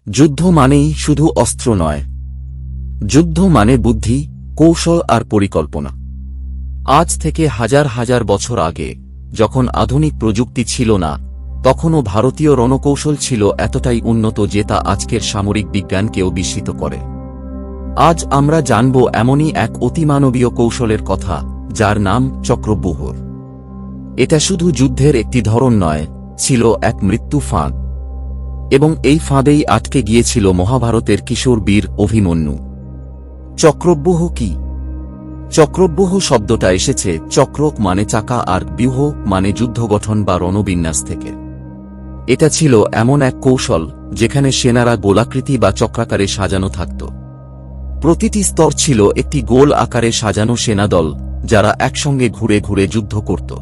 যুদ্ধ মানেই শুধু অস্ত্র নয়, যুদ্ধ মানে বুদ্ধি, কৌশল আর পরিকল্পনা। আজ থেকে হাজার হাজার বছর আগে, যখন আধুনিক প্রযুক্তি ছিল না, তখনও ভারতীয় রণকৌশল ছিল এতটাই উন্নত যে তা আজকের সামরিক বিজ্ঞানকেও বিস্মিত করে। আজ আমরা জানব এমনই এক অতিমানবীয় কৌশলের কথা, যার নাম চক্রব্যূহ। এটা শুধু যুদ্ধের একটি ধরন নয়, ছিল এক মৃত্যু ফাঁদ। এবং এই ফাঁদেই আটকে গিয়েছিল মহাভারতের কিশোর বীর অভিমন্যু। চক্রব্যূহ কি? চক্রব্যূহ শব্দটা এসেছে চক্রক মানে চাকা আর ব্যূহ মানে যুদ্ধ গঠন বা রণবিন্যাস থেকে। এটা ছিল এমন এক কৌশল যেখানে সেনারা গোলাকৃতি বা চক্রাকারে সাজানো থাকত। প্রতিটি স্তর ছিল একটি গোল আকারে সাজানো সেনাদল, যারা একসঙ্গে ঘুরে ঘুরে যুদ্ধ করত।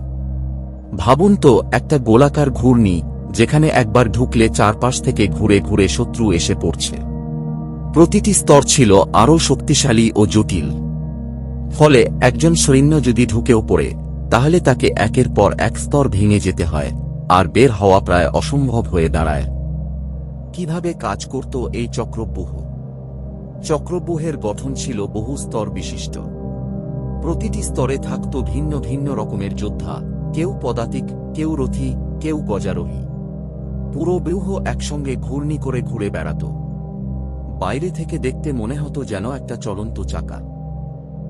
ভাবুন তো, একটা গোলাকার ঘূর্ণি যেখানে একবার ঢুকলে চারপাশ থেকে ঘুরে ঘুরে শত্রু এসে পড়ছে। প্রতিটি স্তর ছিল আরও শক্তিশালী ও জটিল। ফলে একজন সৈন্য যদি ঢুকেও পড়ে, তাহলে তাকে একের পর এক স্তর ভেঙে যেতে হয়, আর বের হওয়া প্রায় অসম্ভব হয়ে দাঁড়ায়। কিভাবে কাজ করত এই চক্রব্যূহ? চক্রব্যূহের গঠন ছিল বহু স্তর বিশিষ্ট। প্রতিটি স্তরে থাকত ভিন্ন ভিন্ন রকমের যোদ্ধা, কেউ পদাতিক, কেউ রথী, কেউ গজারোহী। পুরো ব্যূহ একসঙ্গে ঘূর্ণি করে ঘুরে বেড়াত। বাইরে থেকে দেখতে মনে হতো যেন একটা চলন্ত চাকা।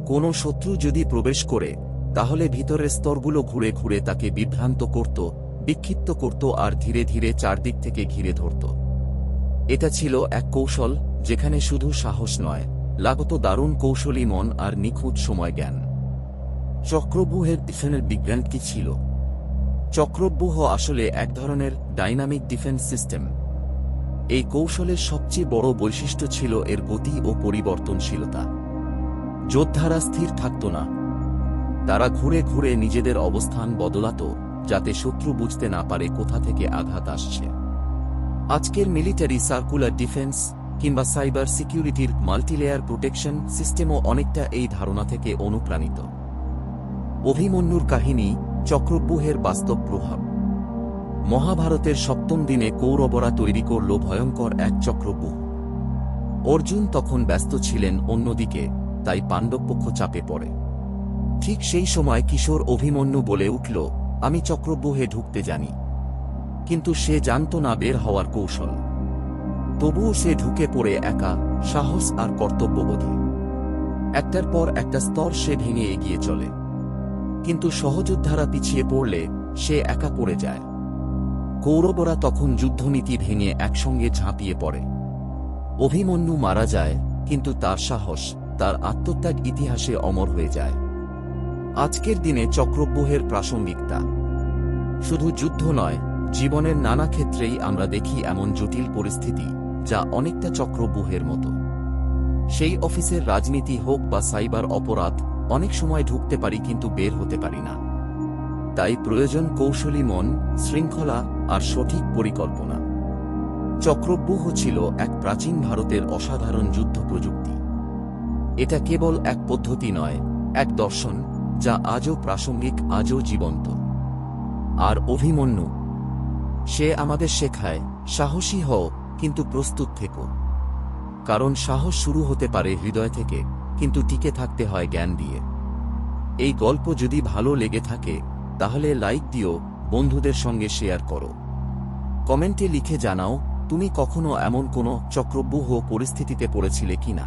কোনো শত্রু যদি প্রবেশ করে, তাহলে ভিতরের স্তরগুলো ঘুরে ঘুরে তাকে বিভ্রান্ত করত, বিক্ষিপ্ত করত আর ধীরে ধীরে চারদিক থেকে ঘিরে ধরত। এটা ছিল এক কৌশল যেখানে শুধু সাহস নয়, লাগত দারুণ কৌশলী মন আর নিখুঁত সময় জ্ঞান। চক্রব্যূহের ডিফেন্সের বিজ্ঞান কি ছিল? চক্রব্যূহ আসলে এক ধরনের ডাইনামিক ডিফেন্স সিস্টেম। এই কৌশলের সবচেয়ে বড় বৈশিষ্ট্য ছিল এর গতি ও পরিবর্তনশীলতা। যোদ্ধারা স্থির থাকত না, তারা ঘুরে ঘুরে নিজেদের অবস্থান বদলাত, যাতে শত্রু বুঝতে না পারে কোথা থেকে আঘাত আসছে। আজকের মিলিটারি সার্কুলার ডিফেন্স কিংবা সাইবার সিকিউরিটির মাল্টিলেয়ার প্রোটেকশন সিস্টেমও অনেকটা এই ধারণা থেকে অনুপ্রাণিত। অভিমন্যুর কাহিনী, চক্রব্যূহের বাস্তব প্রভাব। মহাভারতের সপ্তম দিনে কৌরবরা তৈরি করল ভয়ঙ্কর এক চক্রব্যূহ। অর্জুন তখন ব্যস্ত ছিলেন অন্যদিকে, তাই পাণ্ডবপক্ষ চাপে পড়ে। ঠিক সেই সময় কিশোর অভিমন্যু বলে উঠল, আমি চক্রব্যূহে ঢুকতে জানি। কিন্তু সে জানত না বের হওয়ার কৌশল। তবুও সে ঢুকে পড়ে একা, সাহস আর কর্তব্যবোধে। একটার পর একটা স্তর সে ভেঙে এগিয়ে চলে। কিন্তু সহযোদ্ধারা পিছিয়ে পড়লে সে একা পড়ে যায়। কৌরবরা তখন যুদ্ধনীতি ভেঙে একসঙ্গে ঝাঁপিয়ে পড়ে। অভিমন্যু মারা যায়, কিন্তু তার সাহস, তার আত্মত্যাগ ইতিহাসে অমর হয়ে যায়। আজকের দিনে চক্রব্যূহের প্রাসঙ্গিকতা শুধু যুদ্ধ নয়, জীবনের নানা ক্ষেত্রেই আমরা দেখি এমন জটিল পরিস্থিতি যা অনেকটা চক্রব্যূহের মতো। সেই অফিসের রাজনীতি হোক বা সাইবার অপরাধ, অনেক সময় ঢুকতে পারি কিন্তু বের হতে পারি না। তাই প্রয়োজন কৌশলী মন, শৃঙ্খলা আর সঠিক পরিকল্পনা। চক্রব্যূহ ছিল এক প্রাচীন ভারতের অসাধারণ যুদ্ধ প্রযুক্তি। এটা কেবল এক পদ্ধতি নয়, এক দর্শন যা আজও প্রাসঙ্গিক, আজও জীবন্ত। আর অভিমন্যু, সে আমাদের শেখায়, সাহসী হও, কিন্তু প্রস্তুত থেকো। কারণ সাহস শুরু হতে পারে হৃদয় থেকে, কিন্তু টিকে থাকতে হয় জ্ঞান দিয়ে। এই গল্প যদি ভালো লেগে থাকে, তাহলে লাইক দিও, বন্ধুদের সঙ্গে শেয়ার করো। কমেন্টে লিখে জানাও, তুমি কখনো এমন কোনো চক্রব্যূহ পরিস্থিতিতে পড়েছিলে কিনা।